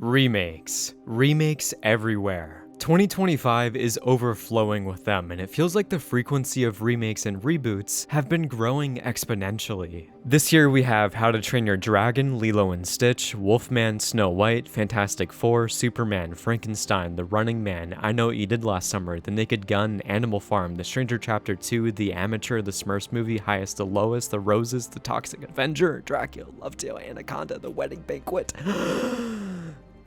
Remakes. Remakes everywhere. 2025 is overflowing with them, and it feels like the frequency of remakes and reboots have been growing exponentially. This year we have How to Train Your Dragon, Lilo and Stitch, Wolfman, Snow White, Fantastic Four, Superman, Frankenstein, The Running Man, I Know What You Did Last Summer, The Naked Gun, Animal Farm, The Stranger Chapter 2, The Amateur, The Smurfs Movie, Highest to Lowest, The Roses, The Toxic Avenger, Dracula, Love Tale, Anaconda, The Wedding Banquet.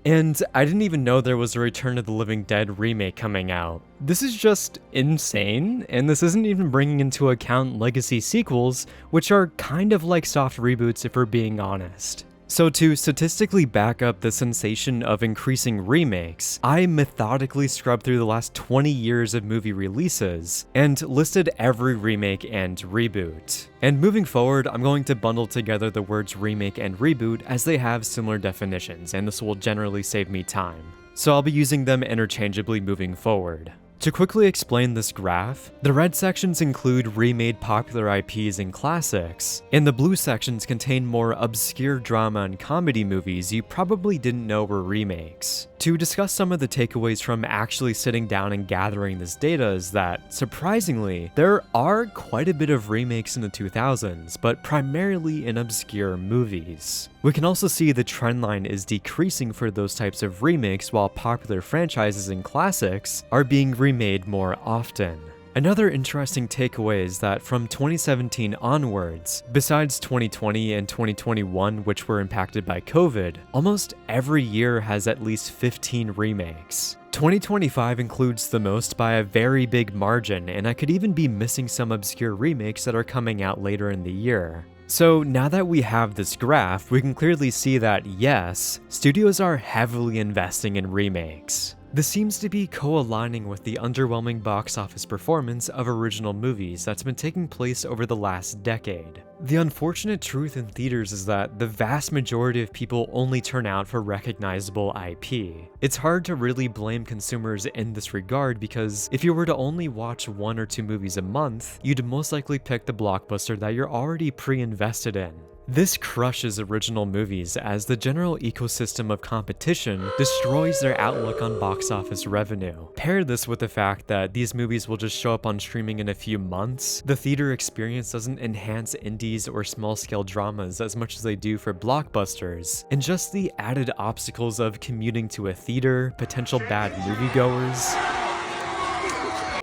And I didn't even know there was a Return of the Living Dead remake coming out. This is just insane, and this isn't even bringing into account legacy sequels, which are kind of like soft reboots if we're being honest. So to statistically back up the sensation of increasing remakes, I methodically scrubbed through the last 20 years of movie releases and listed every remake and reboot. And moving forward, I'm going to bundle together the words remake and reboot as they have similar definitions, and this will generally save me time. So I'll be using them interchangeably moving forward. To quickly explain this graph, the red sections include remade popular IPs and classics, and the blue sections contain more obscure drama and comedy movies you probably didn't know were remakes. To discuss some of the takeaways from actually sitting down and gathering this data is that, surprisingly, there are quite a bit of remakes in the 2000s, but primarily in obscure movies. We can also see the trend line is decreasing for those types of remakes, while popular franchises and classics are being remade more often. Another interesting takeaway is that from 2017 onwards, besides 2020 and 2021, which were impacted by COVID, almost every year has at least 15 remakes. 2025 includes the most by a very big margin, and I could even be missing some obscure remakes that are coming out later in the year. So now that we have this graph, we can clearly see that yes, studios are heavily investing in remakes. This seems to be co-aligning with the underwhelming box office performance of original movies that's been taking place over the last decade. The unfortunate truth in theaters is that the vast majority of people only turn out for recognizable IP. It's hard to really blame consumers in this regard because if you were to only watch 1 or 2 movies a month, you'd most likely pick the blockbuster that you're already pre-invested in. This crushes original movies as the general ecosystem of competition destroys their outlook on box office revenue. Pair this with the fact that these movies will just show up on streaming in a few months. The theater experience doesn't enhance indies or small-scale dramas as much as they do for blockbusters, and just the added obstacles of commuting to a theater, potential bad moviegoers,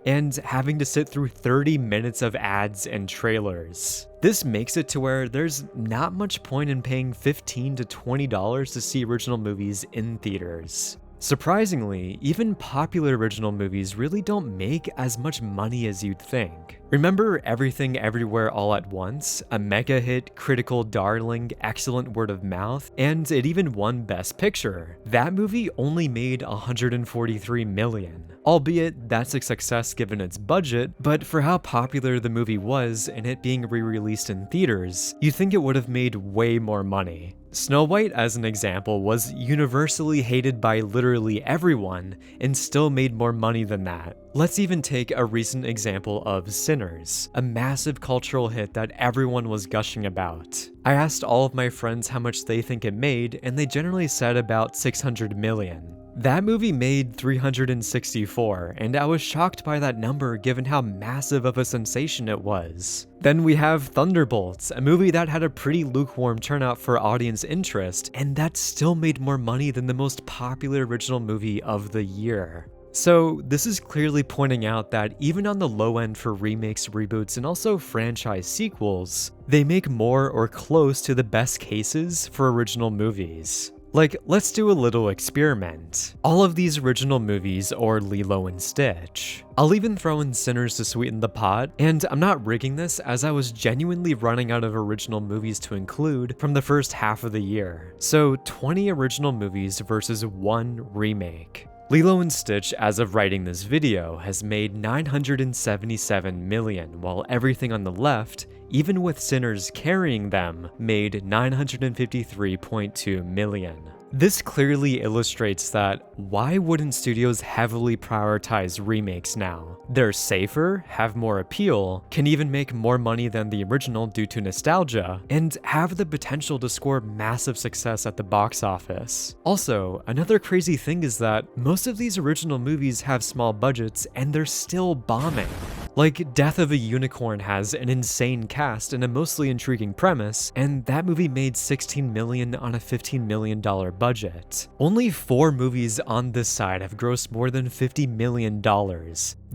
and having to sit through 30 minutes of ads and trailers. This makes it to where there's not much point in paying $15 to $20 to see original movies in theaters. Surprisingly, even popular original movies really don't make as much money as you'd think. Remember Everything Everywhere All at Once? A mega hit, critical darling, excellent word of mouth, and it even won Best Picture. That movie only made $143 million. Albeit that's a success given its budget, but for how popular the movie was and it being re-released in theaters, you'd think it would have made way more money. Snow White, as an example, was universally hated by literally everyone and still made more money than that. Let's even take a recent example of Sinners, a massive cultural hit that everyone was gushing about. I asked all of my friends how much they think it made, and they generally said about $600 million. That movie made $364, and I was shocked by that number given how massive of a sensation it was. Then we have Thunderbolts, a movie that had a pretty lukewarm turnout for audience interest, and that still made more money than the most popular original movie of the year. So this is clearly pointing out that even on the low end for remakes, reboots, and also franchise sequels, they make more or close to the best cases for original movies. Like, let's do a little experiment. All of these original movies or Lilo and Stitch. I'll even throw in Sinners to sweeten the pot, and I'm not rigging this as I was genuinely running out of original movies to include from the first half of the year. So 20 original movies versus 1 remake. Lilo and Stitch, as of writing this video, has made $977 million, while everything on the left, even with Sinners carrying them, made $953.2 million. This clearly illustrates that why wouldn't studios heavily prioritize remakes now? They're safer, have more appeal, can even make more money than the original due to nostalgia, and have the potential to score massive success at the box office. Also, another crazy thing is that most of these original movies have small budgets and they're still bombing. Like, Death of a Unicorn has an insane cast and a mostly intriguing premise, and that movie made $16 million on a $15 million budget. Only 4 movies on this side have grossed more than $50 million.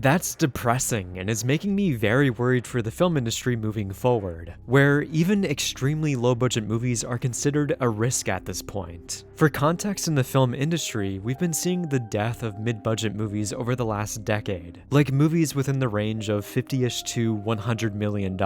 That's depressing and is making me very worried for the film industry moving forward, where even extremely low-budget movies are considered a risk at this point. For context in the film industry, we've been seeing the death of mid-budget movies over the last decade, like movies within the range of $50-ish to $100 million.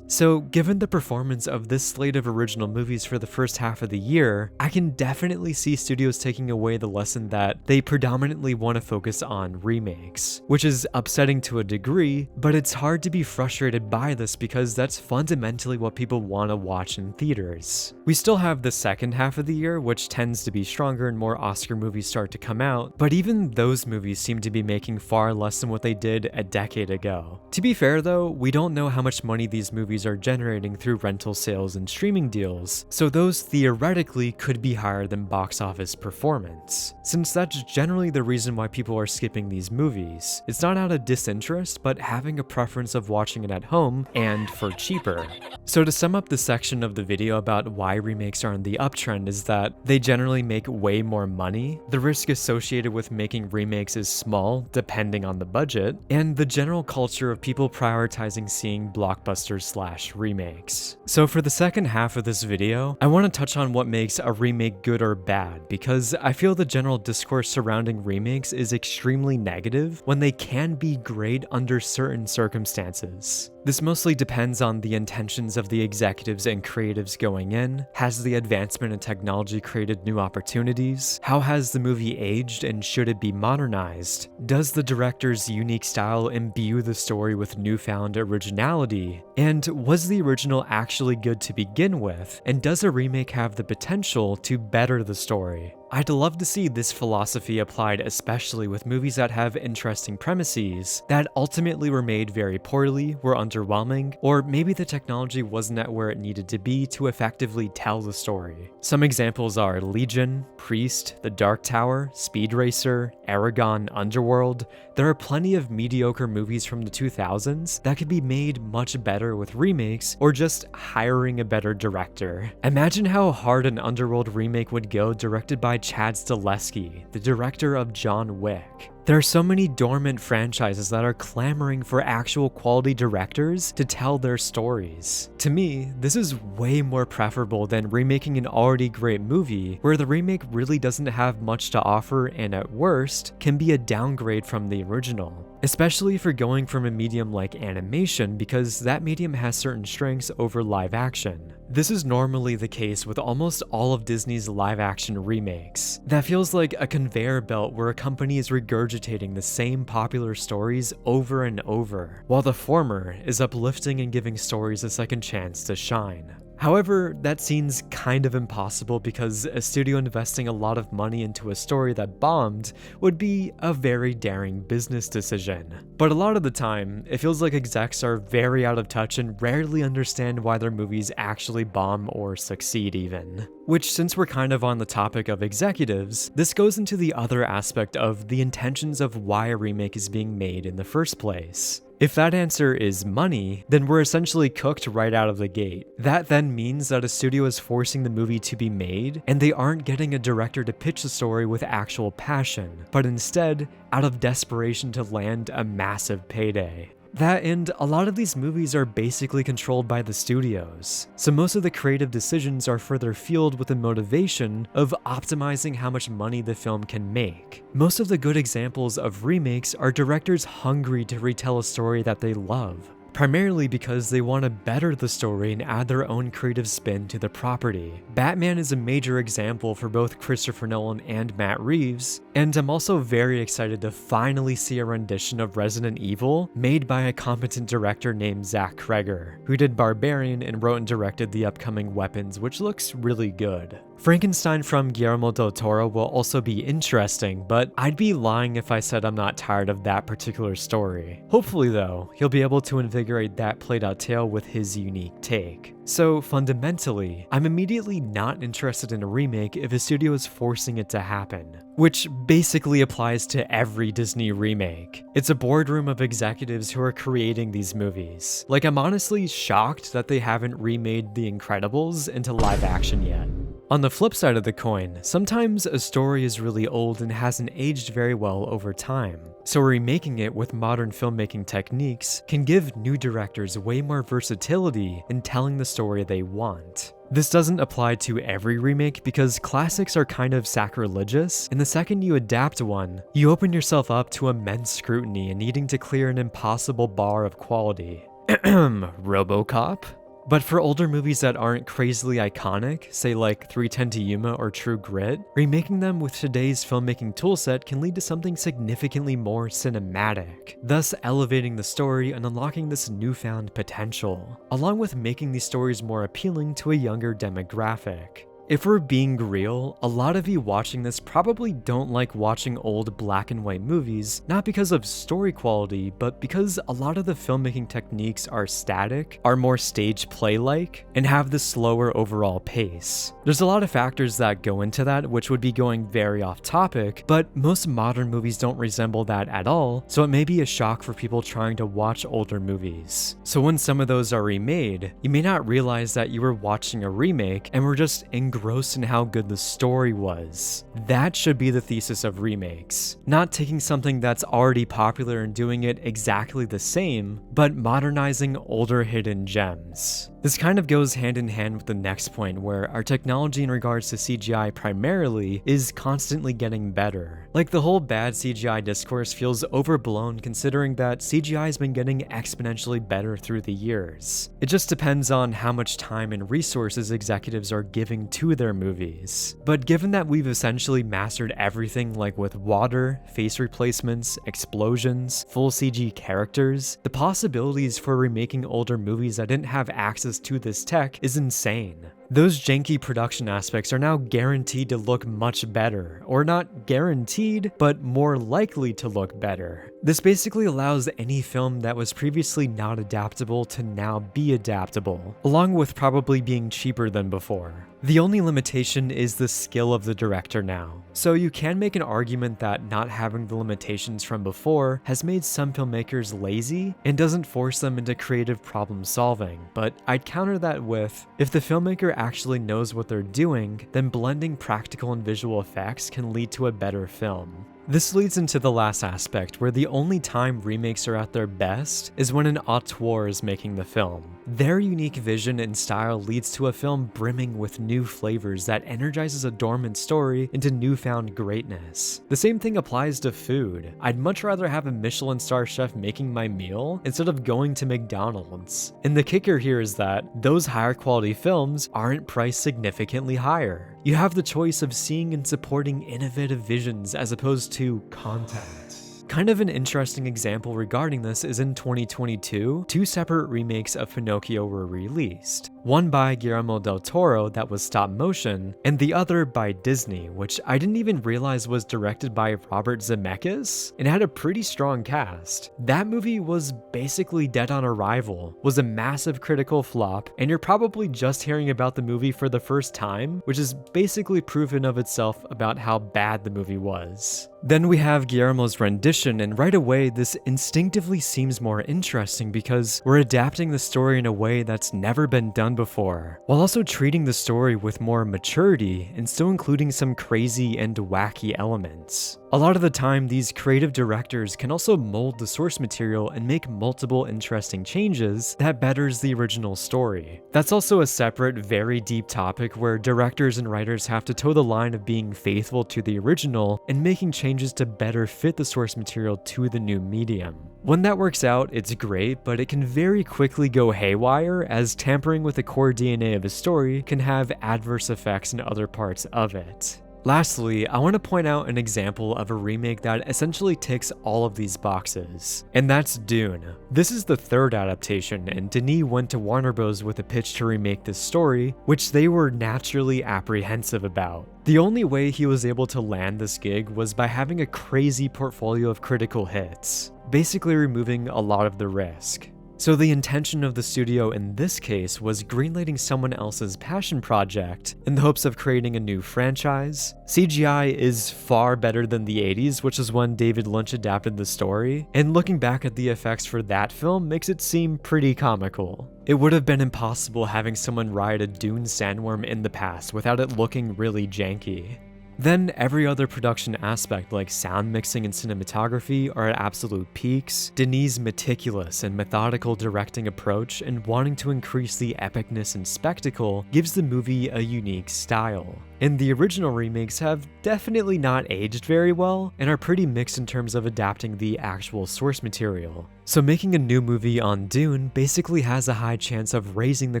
So given the performance of this slate of original movies for the first half of the year, I can definitely see studios taking away the lesson that they predominantly want to focus on remakes, which is upsetting to a degree, but it's hard to be frustrated by this because that's fundamentally what people want to watch in theaters. We still have the second half of the year, which tends to be stronger and more Oscar movies start to come out, but even those movies seem to be making far less than what they did a decade ago. To be fair though, we don't know how much money these movies are generating through rental sales and streaming deals, so those theoretically could be higher than box office performance. Since that's generally the reason why people are skipping these movies, it's not out of disinterest, but having a preference of watching it at home and for cheaper. So to sum up the section of the video about why remakes are on the uptrend is that they generally make way more money, the risk associated with making remakes is small depending on the budget, and the general culture of people prioritizing seeing blockbusters/remakes. So for the second half of this video, I want to touch on what makes a remake good or bad, because I feel the general discourse surrounding remakes is extremely negative when they can be great under certain circumstances. This mostly depends on the intentions of the executives and creatives going in. Has the advancement in technology created new opportunities? How has the movie aged and should it be modernized? Does the director's unique style imbue the story with newfound originality? And was the original actually good to begin with? And does a remake have the potential to better the story? I'd love to see this philosophy applied especially with movies that have interesting premises that ultimately were made very poorly, were underwhelming, or maybe the technology wasn't at where it needed to be to effectively tell the story. Some examples are Legion, Priest, The Dark Tower, Speed Racer, Aragon, Underworld. There are plenty of mediocre movies from the 2000s that could be made much better with remakes or just hiring a better director. Imagine how hard an Underworld remake would go directed by Chad Stahelski, the director of John Wick. There are so many dormant franchises that are clamoring for actual quality directors to tell their stories. To me, this is way more preferable than remaking an already great movie where the remake really doesn't have much to offer and at worst can be a downgrade from the original. Especially if you're going from a medium like animation, because that medium has certain strengths over live action. This is normally the case with almost all of Disney's live action remakes. That feels like a conveyor belt where a company is regurgitating the same popular stories over and over, while the former is uplifting and giving stories a second chance to shine. However, that seems kind of impossible because a studio investing a lot of money into a story that bombed would be a very daring business decision. But a lot of the time, it feels like execs are very out of touch and rarely understand why their movies actually bomb or succeed even. Which, since we're kind of on the topic of executives, this goes into the other aspect of the intentions of why a remake is being made in the first place. If that answer is money, then we're essentially cooked right out of the gate. That then means that a studio is forcing the movie to be made, and they aren't getting a director to pitch the story with actual passion, but instead, out of desperation to land a massive payday. That and a lot of these movies are basically controlled by the studios, so most of the creative decisions are further fueled with the motivation of optimizing how much money the film can make. Most of the good examples of remakes are directors hungry to retell a story that they love, primarily because they want to better the story and add their own creative spin to the property. Batman is a major example for both Christopher Nolan and Matt Reeves, and I'm also very excited to finally see a rendition of Resident Evil made by a competent director named Zach Kreger, who did Barbarian and wrote and directed the upcoming Weapons, which looks really good. Frankenstein from Guillermo del Toro will also be interesting, but I'd be lying if I said I'm not tired of that particular story. Hopefully though, he'll be able to invigorate that played out tale with his unique take. So fundamentally, I'm immediately not interested in a remake if a studio is forcing it to happen, which basically applies to every Disney remake. It's a boardroom of executives who are creating these movies. Like, I'm honestly shocked that they haven't remade The Incredibles into live action yet. On the flip side of the coin, sometimes a story is really old and hasn't aged very well over time. So remaking it with modern filmmaking techniques can give new directors way more versatility in telling the story they want. This doesn't apply to every remake because classics are kind of sacrilegious, and the second you adapt one, you open yourself up to immense scrutiny and needing to clear an impossible bar of quality. RoboCop? But for older movies that aren't crazily iconic, say like 3:10 to Yuma or True Grit, remaking them with today's filmmaking toolset can lead to something significantly more cinematic, thus elevating the story and unlocking this newfound potential, along with making these stories more appealing to a younger demographic. If we're being real, a lot of you watching this probably don't like watching old black and white movies, not because of story quality, but because a lot of the filmmaking techniques are static, are more stage play-like, and have the slower overall pace. There's a lot of factors that go into that, which would be going very off topic, but most modern movies don't resemble that at all, so it may be a shock for people trying to watch older movies. So when some of those are remade, you may not realize that you were watching a remake and were just engrossed in how good the story was. That should be the thesis of remakes. Not taking something that's already popular and doing it exactly the same, but modernizing older hidden gems. This kind of goes hand in hand with the next point, where our technology in regards to CGI primarily is constantly getting better. Like, the whole bad CGI discourse feels overblown considering that CGI has been getting exponentially better through the years. It just depends on how much time and resources executives are giving to their movies. But given that we've essentially mastered everything, like with water, face replacements, explosions, full CG characters, the possibilities for remaking older movies that didn't have access to this tech is insane. Those janky production aspects are now guaranteed to look much better, or not guaranteed, but more likely to look better. This basically allows any film that was previously not adaptable to now be adaptable, along with probably being cheaper than before. The only limitation is the skill of the director now. So you can make an argument that not having the limitations from before has made some filmmakers lazy and doesn't force them into creative problem solving, but I'd counter that with, if the filmmaker actually knows what they're doing, then blending practical and visual effects can lead to a better film. This leads into the last aspect, where the only time remakes are at their best is when an auteur is making the film. Their unique vision and style leads to a film brimming with new flavors that energizes a dormant story into newfound greatness. The same thing applies to food. I'd much rather have a Michelin star chef making my meal instead of going to McDonald's. And the kicker here is that those higher quality films aren't priced significantly higher. You have the choice of seeing and supporting innovative visions as opposed to content. Kind of an interesting example regarding this is in 2022, two separate remakes of Pinocchio were released. One by Guillermo del Toro that was stop motion, and the other by Disney, which I didn't even realize was directed by Robert Zemeckis, and had a pretty strong cast. That movie was basically dead on arrival, was a massive critical flop, and you're probably just hearing about the movie for the first time, which is basically proof in of itself about how bad the movie was. Then we have Guillermo's rendition, and right away this instinctively seems more interesting because we're adapting the story in a way that's never been done before, while also treating the story with more maturity and still including some crazy and wacky elements. A lot of the time, these creative directors can also mold the source material and make multiple interesting changes that betters the original story. That's also a separate, very deep topic where directors and writers have to toe the line of being faithful to the original and making changes to better fit the source material to the new medium. When that works out, it's great, but it can very quickly go haywire, as tampering with the core DNA of a story can have adverse effects in other parts of it. Lastly, I want to point out an example of a remake that essentially ticks all of these boxes, and that's Dune. This is the third adaptation, and Denis went to Warner Bros. With a pitch to remake this story, which they were naturally apprehensive about. The only way he was able to land this gig was by having a crazy portfolio of critical hits, basically removing a lot of the risk. So the intention of the studio in this case was greenlighting someone else's passion project in the hopes of creating a new franchise. CGI is far better than the 80s, which is when David Lynch adapted the story, and looking back at the effects for that film makes it seem pretty comical. It would have been impossible having someone ride a dune sandworm in the past without it looking really janky. Then every other production aspect like sound mixing and cinematography are at absolute peaks. Denis' meticulous and methodical directing approach and wanting to increase the epicness and spectacle gives the movie a unique style. And the original remakes have definitely not aged very well and are pretty mixed in terms of adapting the actual source material. So making a new movie on Dune basically has a high chance of raising the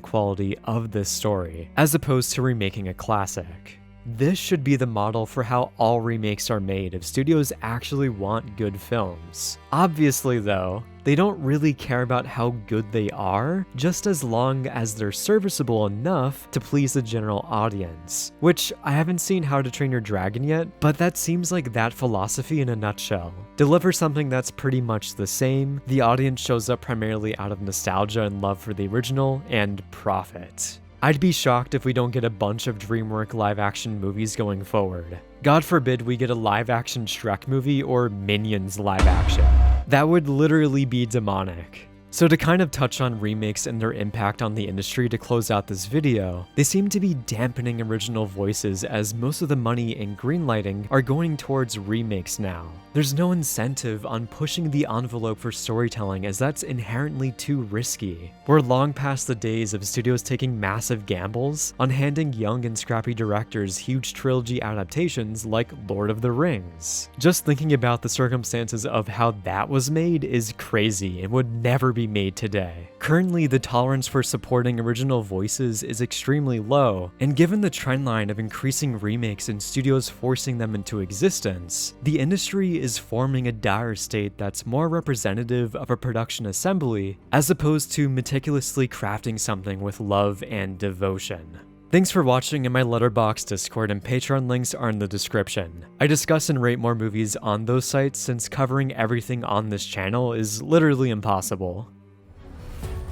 quality of this story, as opposed to remaking a classic. This should be the model for how all remakes are made if studios actually want good films. Obviously though, they don't really care about how good they are, just as long as they're serviceable enough to please the general audience. Which, I haven't seen How to Train Your Dragon yet, but that seems like that philosophy in a nutshell. Deliver something that's pretty much the same, the audience shows up primarily out of nostalgia and love for the original, and profit. I'd be shocked if we don't get a bunch of DreamWorks live-action movies going forward. God forbid we get a live-action Shrek movie or Minions live-action. That would literally be demonic. So to kind of touch on remakes and their impact on the industry to close out this video, they seem to be dampening original voices as most of the money in greenlighting are going towards remakes now. There's no incentive on pushing the envelope for storytelling as that's inherently too risky. We're long past the days of studios taking massive gambles on handing young and scrappy directors huge trilogy adaptations like Lord of the Rings. Just thinking about the circumstances of how that was made is crazy and would never be made today. Currently, the tolerance for supporting original voices is extremely low, and given the trend line of increasing remakes and studios forcing them into existence, the industry is forming a dire state that's more representative of a production assembly as opposed to meticulously crafting something with love and devotion. Thanks for watching, and my Letterboxd, Discord, and Patreon links are in the description. I discuss and rate more movies on those sites since covering everything on this channel is literally impossible.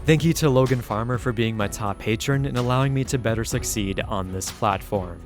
Thank you to Logan Farmer for being my top patron and allowing me to better succeed on this platform.